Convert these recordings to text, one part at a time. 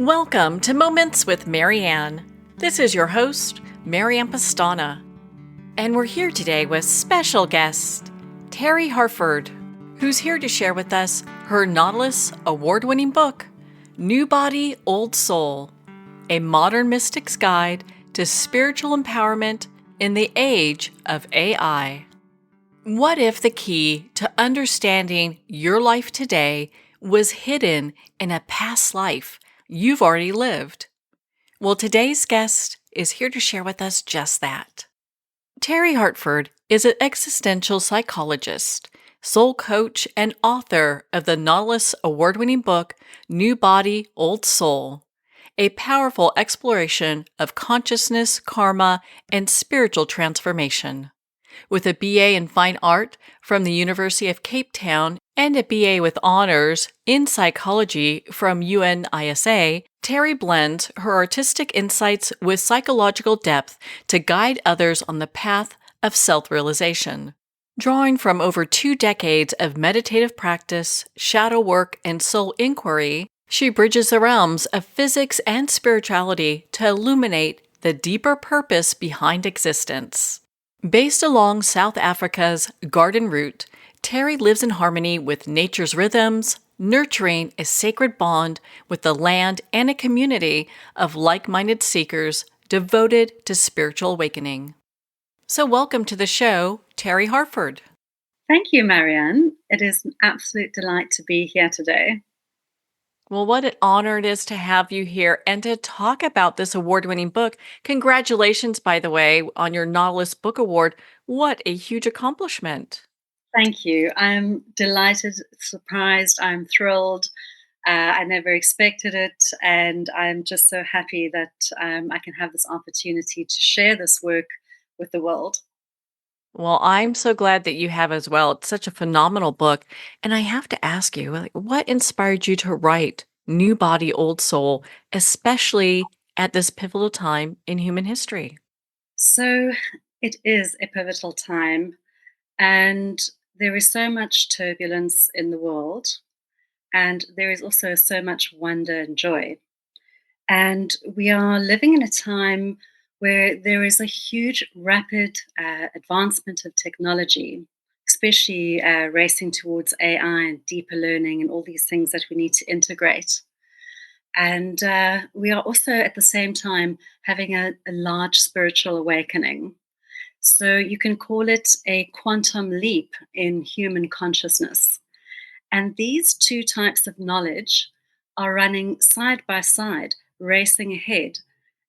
Welcome to Moments with Marianne. This is your host, Marianne Pastana. And we're here today with special guest, Terri Harford, who's here to share with us her Nautilus award-winning book, New Body, Old Soul, a modern mystic's guide to spiritual empowerment in the age of AI. What if the key to understanding your life today was hidden in a past life you've already lived? Well, today's guest is here to share with us just that. Terri Harford is an existential psychologist, soul coach, and author of the Nautilus award-winning book, New Body, Old Soul, a powerful exploration of consciousness, karma, and spiritual transformation. With a BA in Fine Art from the University of Cape Town and a BA with honors in psychology from UNISA, Terri blends her artistic insights with psychological depth to guide others on the path of self-realization. Drawing from over 2 decades of meditative practice, shadow work, and soul inquiry, she bridges the realms of physics and spirituality to illuminate the deeper purpose behind existence. Based along South Africa's Garden Route, Terri lives in harmony with nature's rhythms, nurturing a sacred bond with the land and a community of like-minded seekers devoted to spiritual awakening. So welcome to the show, Terri Harford. Thank you, Marianne. It is an absolute delight to be here today. Well, what an honor it is to have you here and to talk about this award-winning book. Congratulations, by the way, on your Nautilus Book Award. What a huge accomplishment. Thank you. I'm delighted, surprised, I'm thrilled. I never expected it, and I'm just so happy that I can have this opportunity to share this work with the world. Well, I'm so glad that you have as well. It's such a phenomenal book. And I have to ask you, what inspired you to write New Body, Old Soul, especially at this pivotal time in human history? So it is a pivotal time, and there is so much turbulence in the world, and there is also so much wonder and joy. And we are living in a time where there is a huge, rapid advancement of technology, especially racing towards AI and deeper learning and all these things that we need to integrate. And we are also at the same time having a large spiritual awakening. So you can call it a quantum leap in human consciousness. And these two types of knowledge are running side by side, racing ahead,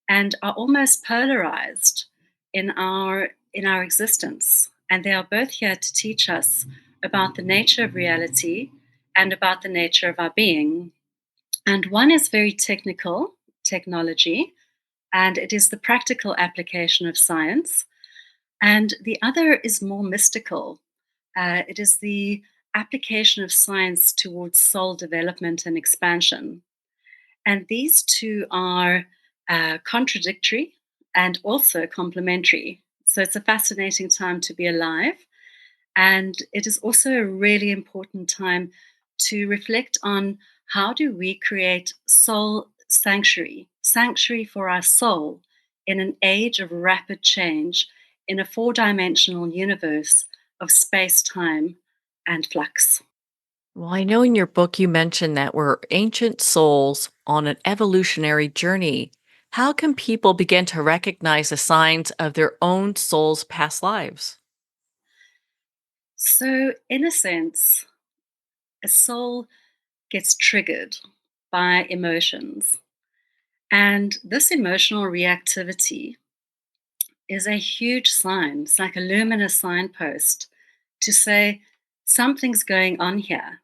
and are almost polarized in our existence. And they are both here to teach us about the nature of reality and about the nature of our being. And one is very technical technology, and it is the practical application of science. And the other is more mystical. It is the application of science towards soul development and expansion. And these two are contradictory and also complementary. So it's a fascinating time to be alive. And it is also a really important time to reflect on how do we create soul sanctuary for our soul in an age of rapid change in a 4-dimensional universe of space, time, and flux. Well, I know in your book you mentioned that we're ancient souls on an evolutionary journey. How can people begin to recognize the signs of their own soul's past lives? So, in a sense, a soul gets triggered by emotions. And this emotional reactivity is a huge sign. It's like a luminous signpost to say, something's going on here.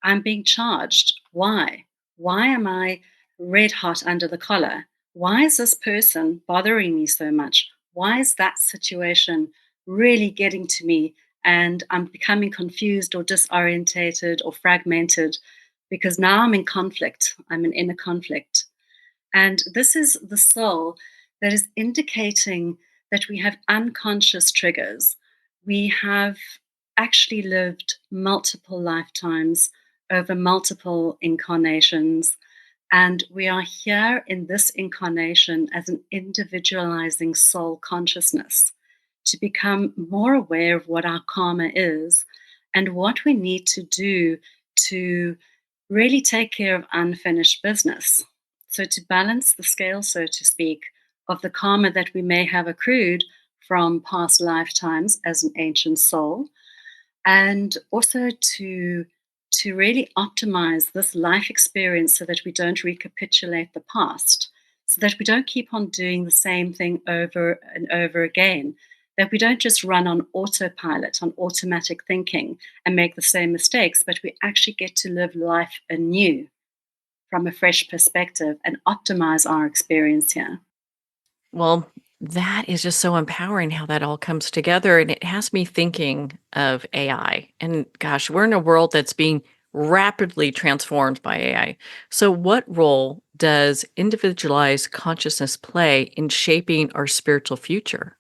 I'm being charged. Why? Why am I red hot under the collar? Why is this person bothering me so much? Why is that situation really getting to me? And I'm becoming confused or disorientated or fragmented because now I'm in conflict. I'm in inner conflict. And this is the soul that is indicating that we have unconscious triggers. We have actually lived multiple lifetimes over multiple incarnations. And we are here in this incarnation as an individualizing soul consciousness to become more aware of what our karma is and what we need to do to really take care of unfinished business. So, to balance the scale, so to speak, of the karma that we may have accrued from past lifetimes as an ancient soul, and also to really optimize this life experience so that we don't recapitulate the past, so that we don't keep on doing the same thing over and over again, that we don't just run on autopilot, on automatic thinking and make the same mistakes, but we actually get to live life anew from a fresh perspective and optimize our experience here. Well, that is just so empowering how that all comes together. And it has me thinking of AI. And gosh, we're in a world that's being rapidly transformed by AI. So, what role does individualized consciousness play in shaping our spiritual future?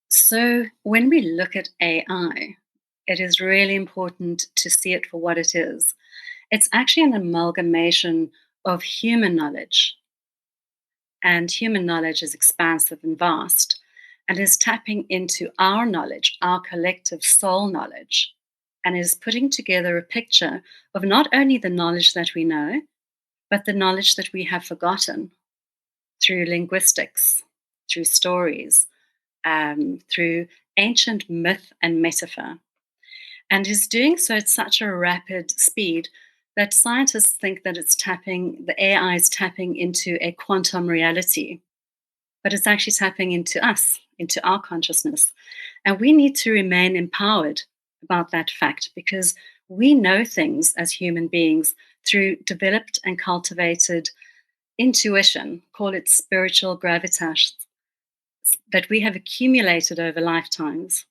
So, when we look at AI, it is really important to see it for what it is. It's actually an amalgamation of human knowledge, and human knowledge is expansive and vast, and is tapping into our knowledge, our collective soul knowledge, and is putting together a picture of not only the knowledge that we know, but the knowledge that we have forgotten through linguistics, through stories, through ancient myth and metaphor, and is doing so at such a rapid speed that scientists think that the AI is tapping into a quantum reality, but it's actually tapping into us, into our consciousness. And we need to remain empowered about that fact because we know things as human beings through developed and cultivated intuition, call it spiritual gravitas, that we have accumulated over lifetimes.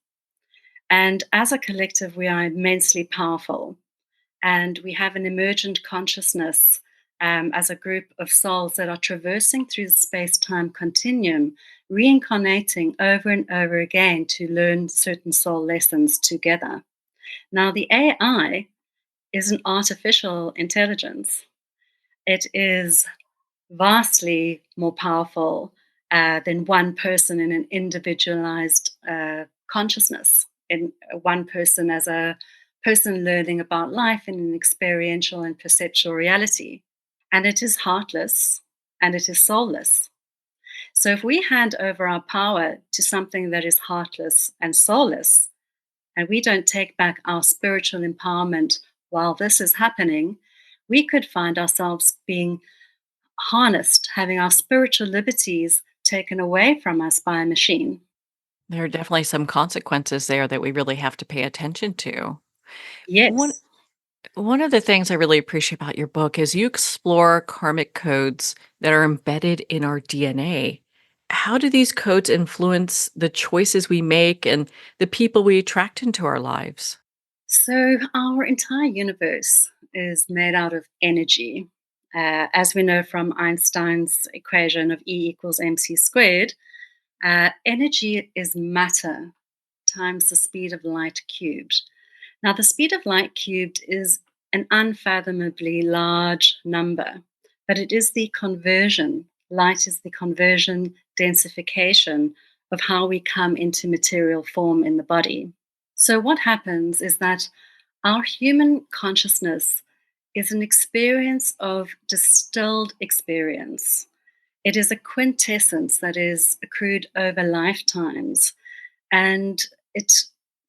And as a collective, we are immensely powerful. And we have an emergent consciousness as a group of souls that are traversing through the space time continuum, reincarnating over and over again to learn certain soul lessons together. Now, the AI is an artificial intelligence, it is vastly more powerful than one person in an individualized consciousness, in one person as a person learning about life in an experiential and perceptual reality. And it is heartless and it is soulless. So if we hand over our power to something that is heartless and soulless, and we don't take back our spiritual empowerment while this is happening, we could find ourselves being harnessed, having our spiritual liberties taken away from us by a machine. There are definitely some consequences there that we really have to pay attention to. One Yes. one of the things I really appreciate about your book is you explore karmic codes that are embedded in our DNA. How do these codes influence the choices we make and the people we attract into our lives? So, our entire universe is made out of energy. As we know from Einstein's equation of E equals mc squared, energy is matter times the speed of light cubed. Now, the speed of light cubed is an unfathomably large number, but it is the conversion. Light is the conversion, densification of how we come into material form in the body. So, what happens is that our human consciousness is an experience of distilled experience. It is a quintessence that is accrued over lifetimes, and it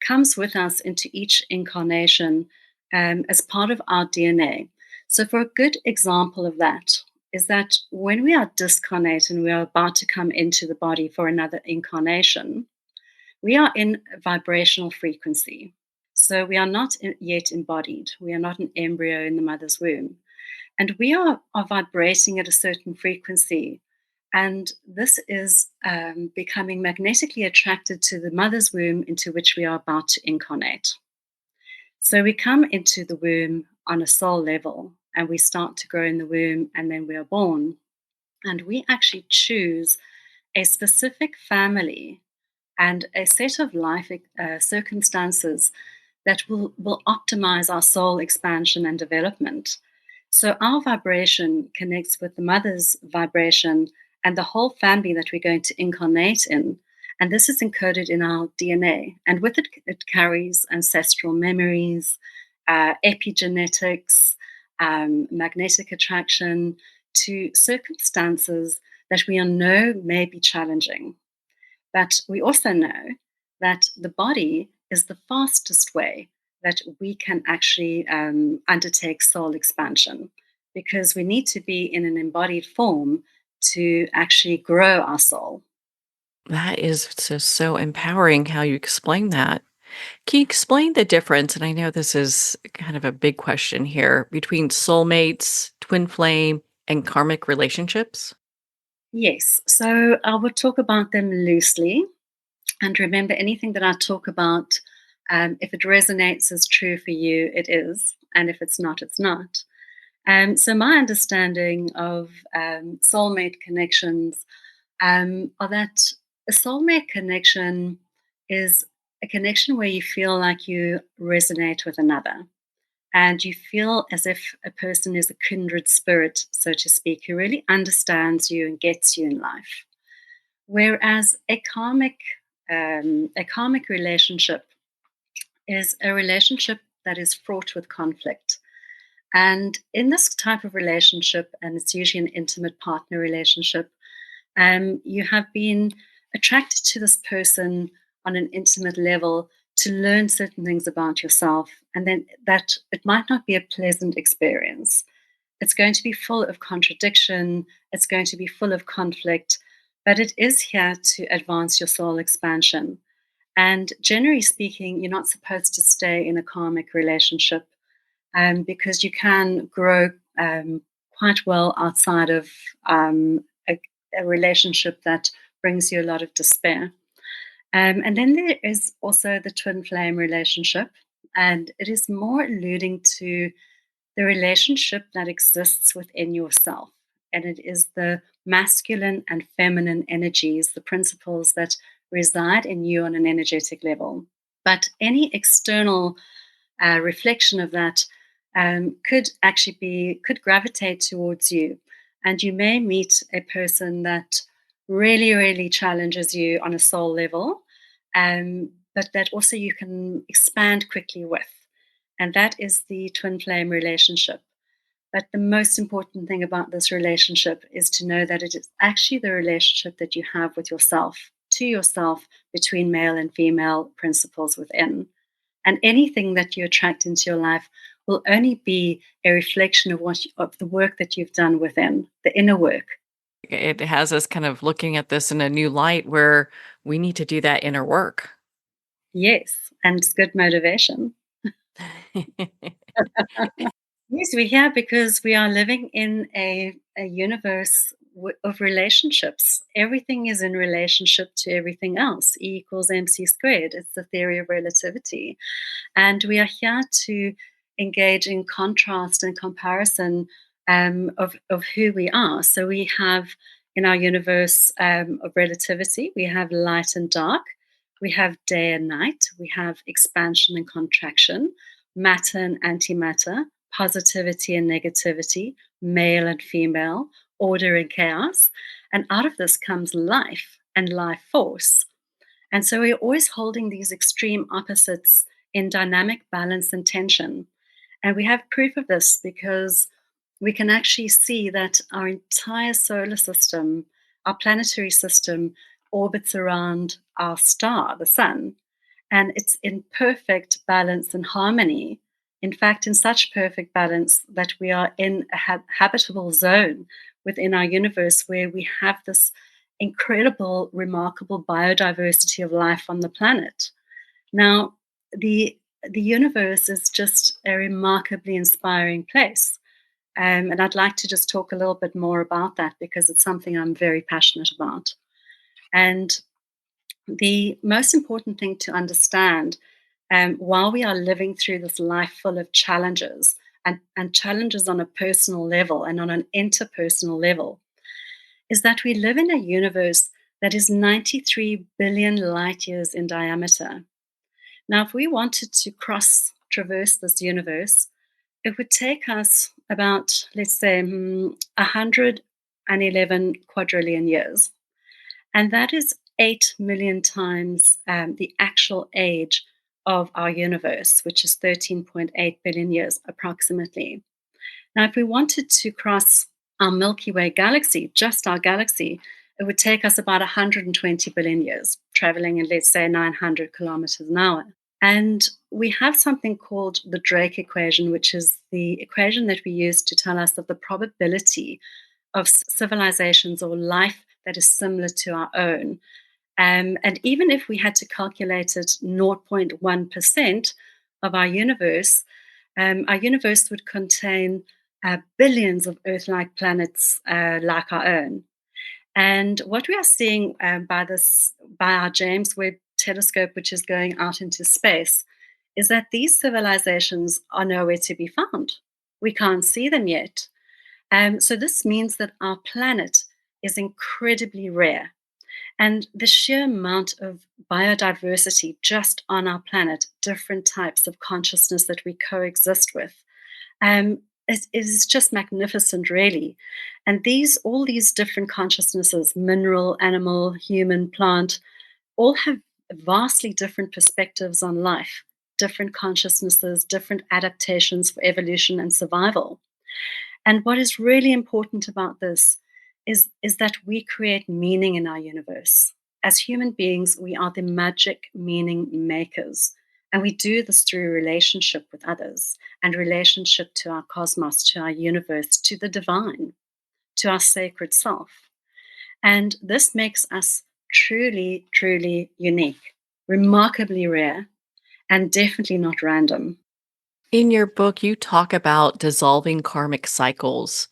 comes with us into each incarnation as part of our DNA. So, for a good example of that, is that when we are discarnate and we are about to come into the body for another incarnation, we are in a vibrational frequency. So we are not yet embodied. We are not an embryo in the mother's womb. And we are vibrating at a certain frequency. And this is becoming magnetically attracted to the mother's womb into which we are about to incarnate. So we come into the womb on a soul level and we start to grow in the womb and then we are born. And we actually choose a specific family and a set of life circumstances that will optimize our soul expansion and development. So our vibration connects with the mother's vibration and the whole family that we're going to incarnate in. And this is encoded in our DNA. And with it, it carries ancestral memories, epigenetics, magnetic attraction to circumstances that we all know may be challenging. But we also know that the body is the fastest way that we can actually undertake soul expansion because we need to be in an embodied form to actually grow our soul. That is so empowering how you explain that. Can you explain the difference? And I know this is kind of a big question here between soulmates, twin flame, and karmic relationships. Yes, so I will talk about them loosely. And remember, anything that I talk about, if it resonates as true for you, it is. And if it's not, it's not. So, my understanding of soulmate connections are that a soulmate connection is a connection where you feel like you resonate with another and you feel as if a person is a kindred spirit, so to speak, who really understands you and gets you in life. Whereas a karmic relationship is a relationship that is fraught with conflict. And in this type of relationship, and it's usually an intimate partner relationship, you have been attracted to this person on an intimate level to learn certain things about yourself, and then that it might not be a pleasant experience. It's going to be full of contradiction, it's going to be full of conflict, but it is here to advance your soul expansion. And generally speaking, you're not supposed to stay in a karmic relationship because you can grow quite well outside of a relationship that brings you a lot of despair. And then there is also the twin flame relationship, and it is more alluding to the relationship that exists within yourself. And it is the masculine and feminine energies, the principles that reside in you on an energetic level. But any external reflection of that could gravitate towards you, and you may meet a person that really challenges you on a soul level, but that also you can expand quickly with, and that is the twin flame relationship. But the most important thing about this relationship is to know that it is actually the relationship that you have with yourself, to yourself, between male and female principles within. And anything that you attract into your life will only be a reflection of of the work that you've done within, the inner work. It has us kind of looking at this in a new light where we need to do that inner work. Yes, and it's good motivation. Yes, we're here because we are living in a universe of relationships. Everything is in relationship to everything else. E equals mc squared. It's the theory of relativity. And we are here to engage in contrast and comparison of who we are. So we have in our universe of relativity, we have light and dark, we have day and night, we have expansion and contraction, matter and antimatter, positivity and negativity, male and female, order and chaos. And out of this comes life and life force. And so we're always holding these extreme opposites in dynamic balance and tension. And we have proof of this because we can actually see that our entire solar system, our planetary system, orbits around our star, the sun, and it's in perfect balance and harmony. In fact, in such perfect balance that we are in a habitable zone within our universe where we have this incredible, remarkable biodiversity of life on the planet. Now, the universe is just a remarkably inspiring place. And I'd like to just talk a little bit more about that because it's something I'm very passionate about. And the most important thing to understand while we are living through this life full of challenges and challenges on a personal level and on an interpersonal level is that we live in a universe that is 93 billion light years in diameter. Now, if we wanted to traverse this universe, It would take us about, let's say, 111 quadrillion years. And that is 8 million times the actual age of our universe, which is 13.8 billion years approximately. Now, if we wanted to cross our Milky Way galaxy, just our galaxy, it would take us about 120 billion years, traveling in, let's say, 900 kilometers an hour. And we have something called the Drake equation, which is the equation that we use to tell us of the probability of civilizations or life that is similar to our own. And even if we had to calculate it 0.1% of our universe would contain billions of Earth like planets like our own. And what we are seeing by our James Webb Telescope, which is going out into space, is that these civilizations are nowhere to be found. We can't see them yet. So this means that our planet is incredibly rare. And the sheer amount of biodiversity just on our planet, different types of consciousness that we coexist with, um, is just magnificent, really. And all these different consciousnesses, mineral, animal, human, plant, all have vastly different perspectives on life, different consciousnesses, different adaptations for evolution and survival. And what is really important about this is that we create meaning in our universe. As human beings, we are the magic meaning makers. And we do this through relationship with others and relationship to our cosmos, to our universe, to the divine, to our sacred self. And this makes us truly, truly unique, remarkably rare, and definitely not random. In your book, you talk about dissolving karmic cycles.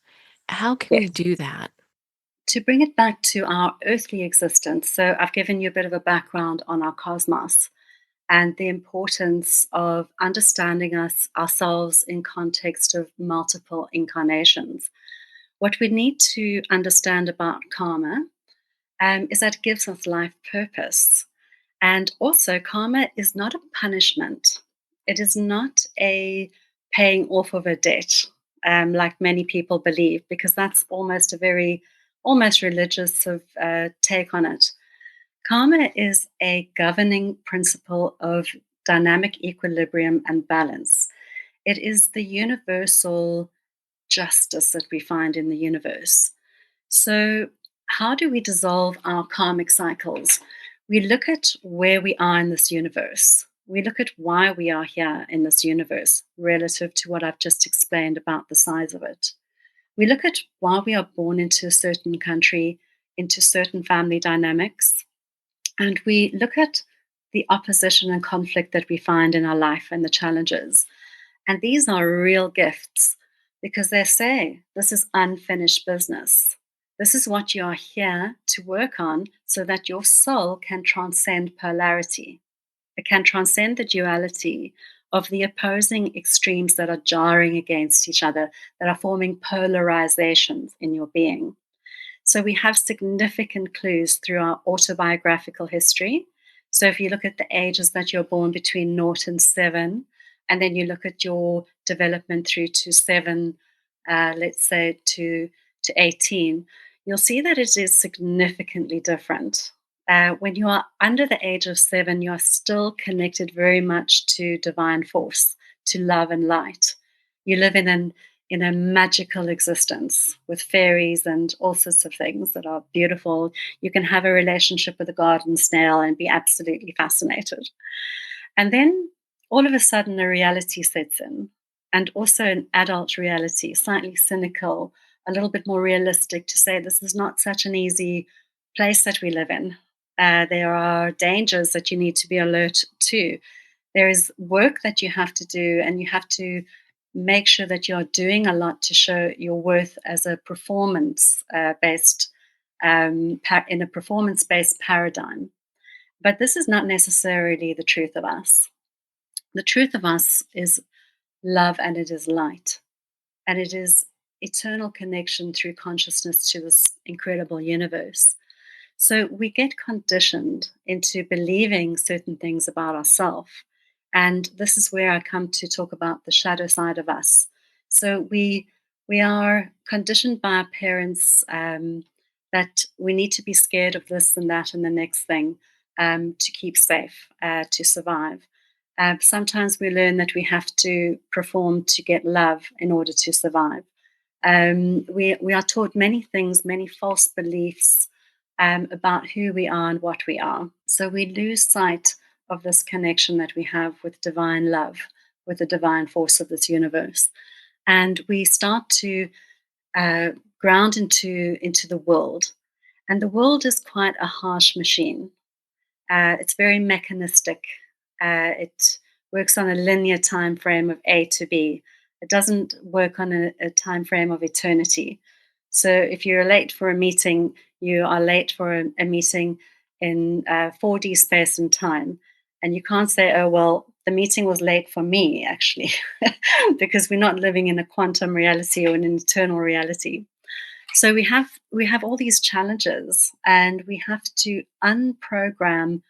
How can we Yes. do that? To bring it back to our earthly existence, so I've given you a bit of a background on our cosmos and the importance of understanding ourselves in context of multiple incarnations. What we need to understand about karma is that it gives us life purpose. And also, karma is not a punishment. It is not a paying off of a debt, like many people believe, because that's almost a very almost religious sort of take on it. Karma is a governing principle of dynamic equilibrium and balance. It is the universal justice that we find in the universe. So, how do we dissolve our karmic cycles? We look at where we are in this universe. We look at why we are here in this universe relative to what I've just explained about the size of it. We look at why we are born into a certain country, into certain family dynamics, and we look at the opposition and conflict that we find in our life and the challenges. And these are real gifts because they say this is unfinished business. This is what you are here to work on so that your soul can transcend polarity. It can transcend the duality of the opposing extremes that are jarring against each other, that are forming polarizations in your being. So we have significant clues through our autobiographical history. So if you look at the ages that you're born between 0 and 7, and then you look at your development through to 7, let's say to 18, you'll see that it is significantly different. When you are under the age of 7, you are still connected very much to divine force, to love and light. You live in a magical existence with fairies and all sorts of things that are beautiful. You can have a relationship with a garden snail and be absolutely fascinated. And then all of a sudden, a reality sets in, and also an adult reality, slightly cynical, a little bit more realistic to say this is not such an easy place that we live in. There are dangers that you need to be alert to. There is work that you have to do, and you have to make sure that you're doing a lot to show your worth as a performance based in a performance based paradigm. But this is not necessarily the truth of us. The truth of us is love and it is light, and it is eternal connection through consciousness to this incredible universe. So we get conditioned into believing certain things about ourselves. And this is where I come to talk about the shadow side of us. So we are conditioned by our parents that we need to be scared of this and that and the next thing to keep safe, to survive. Sometimes we learn that we have to perform to get love in order to survive. We are taught many things, many false beliefs about who we are and what we are. So we lose sight of this connection that we have with divine love, with the divine force of this universe. And we start to uh, ground into the world. And the world is quite a harsh machine. It's very mechanistic. It works on a linear time frame of A to B. It doesn't work on a time frame of eternity. So if you're late for a meeting, you are late for a meeting in 4D space and time. And you can't say, oh, well, the meeting was late for me, actually, because we're not living in a quantum reality or an eternal reality. So we have all these challenges, and we have to unprogram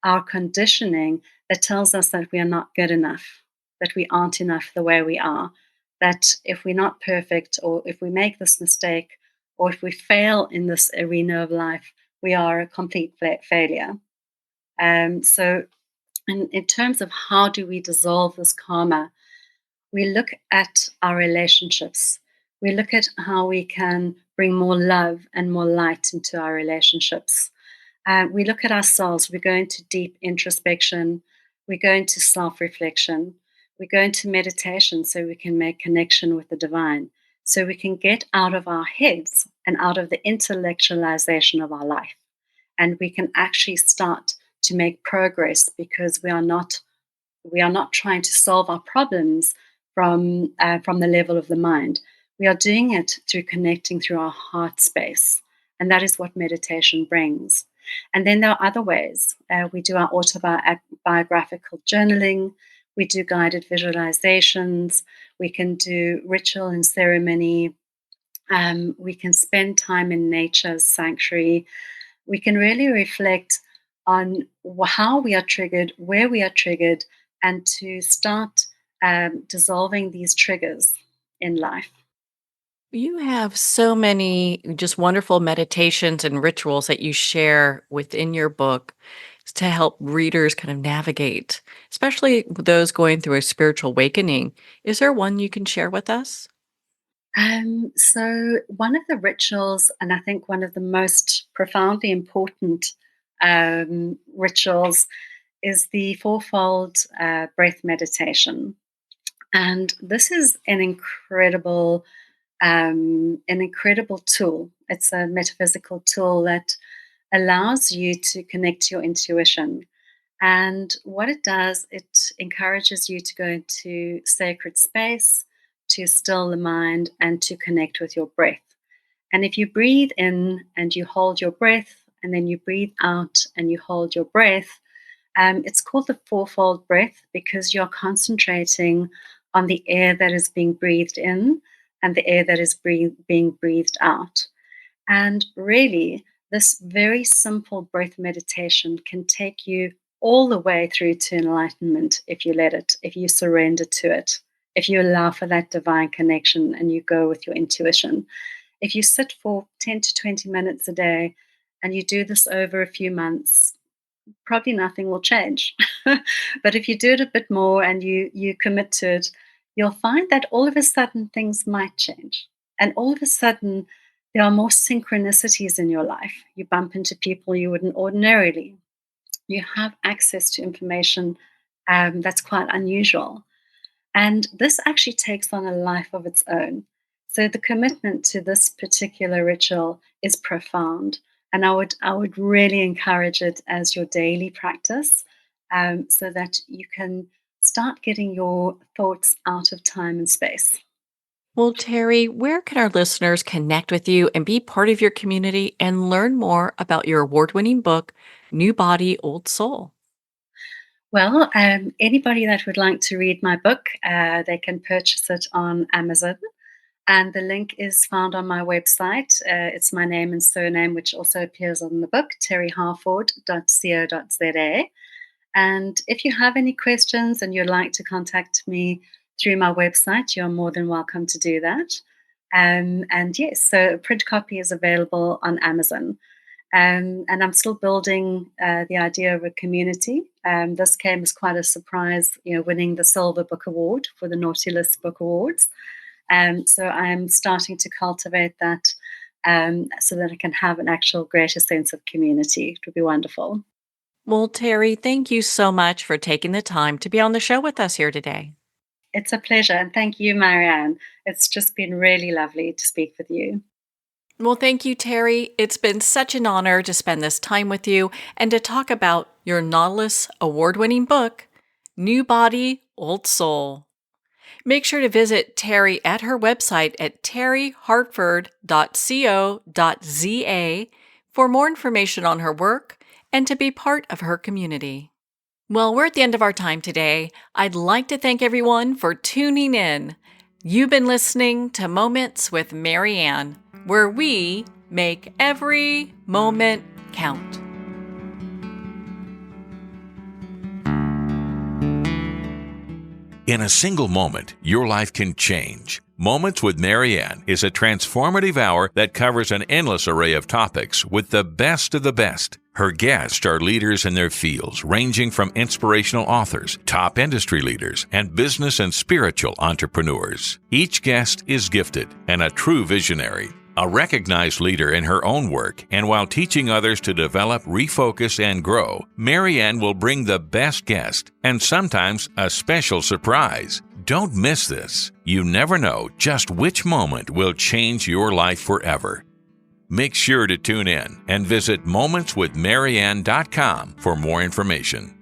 our conditioning that tells us that we are not good enough, that we aren't enough the way we are, that if we're not perfect, or if we make this mistake, or if we fail in this arena of life, we are a complete failure. So, in terms of how do we dissolve this karma, we look at our relationships. We look at how we can bring more love and more light into our relationships. We look at ourselves. We go into deep introspection. We go into self reflection. We go into meditation so we can make connection with the divine, so we can get out of our heads and out of the intellectualization of our life. And we can actually start to make progress because we are not trying to solve our problems from the level of the mind. We are doing it through connecting through our heart space, and that is what meditation brings. And then there are other ways. We do our autobiographical journaling. We do guided visualizations. We can do ritual and ceremony. We can spend time in nature's sanctuary. We can really reflect on how we are triggered, where we are triggered, and to start dissolving these triggers in life. You have so many just wonderful meditations and rituals that you share within your book to help readers kind of navigate, especially those going through a spiritual awakening. Is there one you can share with us? So, one of the rituals, and I think one of the most profoundly important rituals, is the fourfold breath meditation. And this is an incredible tool. It's a metaphysical tool that allows you to connect to your intuition. And what it does, it encourages you to go into sacred space, to still the mind, and to connect with your breath. And if you breathe in and you hold your breath, and then you breathe out and you hold your breath, it's called the fourfold breath because you're concentrating on the air that is being breathed in and the air that is being breathed out. And really, this very simple breath meditation can take you all the way through to enlightenment if you let it, if you surrender to it, if you allow for that divine connection and you go with your intuition. If you sit for 10 to 20 minutes a day and you do this over a few months, probably nothing will change. But if you do it a bit more and you commit to it, you'll find that all of a sudden things might change. And all of a sudden, there are more synchronicities in your life. You bump into people you wouldn't ordinarily. You have access to information that's quite unusual. And this actually takes on a life of its own. So the commitment to this particular ritual is profound. And I would really encourage it as your daily practice so that you can start getting your thoughts out of time and space. Well, Terry, where can our listeners connect with you and be part of your community and learn more about your award winning book, New Body, Old Soul? Well, anybody that would like to read my book, they can purchase it on Amazon. And the link is found on my website. It's my name and surname, which also appears on the book, terriharford.co.za. And if you have any questions and you'd like to contact me through my website, you're more than welcome to do that. And yes, so a print copy is available on Amazon. And I'm still building the idea of a community. This came as quite a surprise, winning the Silver Book Award for the Nautilus Book Awards. So I'm starting to cultivate that so that I can have an actual greater sense of community. It would be wonderful. Well, Terri, thank you so much for taking the time to be on the show with us here today. It's a pleasure. And thank you, Marianne. It's just been really lovely to speak with you. Well, thank you, Terri. It's been such an honor to spend this time with you and to talk about your Nautilus award-winning book, New Body, Old Soul. Make sure to visit Terri at her website at terriharford.co.za for more information on her work and to be part of her community. Well, we're at the end of our time today. I'd like to thank everyone for tuning in. You've been listening to Moments with Marianne, where we make every moment count. In a single moment, your life can change. Moments with Marianne is a transformative hour that covers an endless array of topics with the best of the best. Her guests are leaders in their fields, ranging from inspirational authors, top industry leaders, and business and spiritual entrepreneurs. Each guest is gifted and a true visionary, a recognized leader in her own work, and while teaching others to develop, refocus, and grow, Marianne will bring the best guest and sometimes a special surprise. Don't miss this. You never know just which moment will change your life forever. Make sure to tune in and visit momentswithmarianne.com for more information.